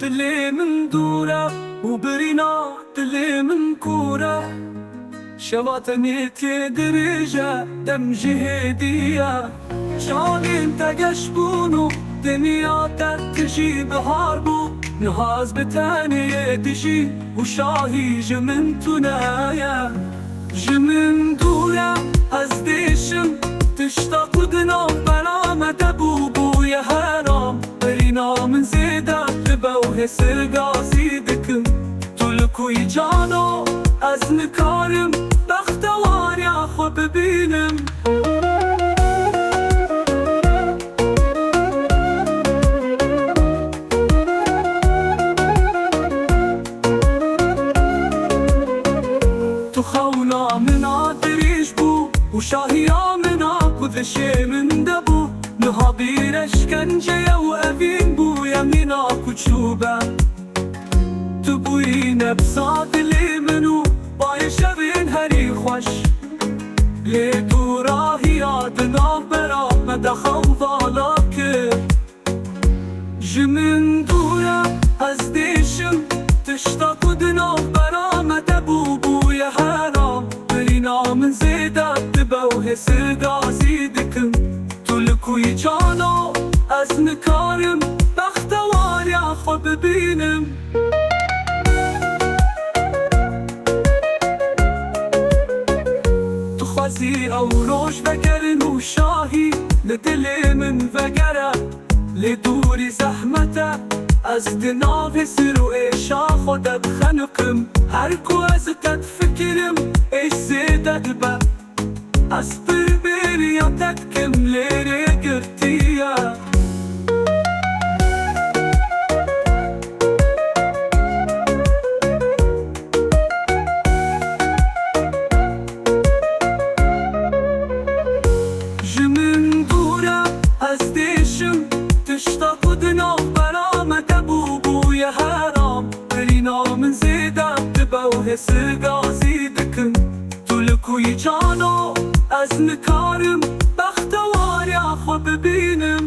دلي من دوره وبرينا دلي من كوره شواتني تدرجة دم جهدية شاني انت قشبونو دنيا تجي بهاربو نهاز بتاني تجي وشاهي جمن تنايا جمن دورة ازديشم تشتاق ودنا برامة دبوبو يا هرام برينا من زيدا تبوه سرقا زيدكم تلكو يجانو از نکارم بختوار یا خو ببینم تو خونا منا دریش بو و شاهیا منا کدشه من دبو نها بیرش کنجه و اوین بو یمینا کچوبه تو بوی نبساد لی منو بای شبین هری خوش لی تو راهی یادنا برا مدخو ضالا که جمن دورا از دیشم تشتاق ودنا برا مدبو بوی حرام برینا من زیدت دبوه سرگا زیدکم تو لکوی جانا از نکارم بختوار یا خو ببینم خوازی او روش وگرن و شاهی لدل من وگره لدوری زحمته از دناو سر و ایشا خودت خنقم هر کو از تد فکرم ایش زیدت با از بربریاتت کم لیره گرتیه تشتاق ودنا برامة دبو بويا هرام برينا من زيدا دبوه سرقا زيدكم تلكو يجانو از نكارم بختوار يا خو ببينم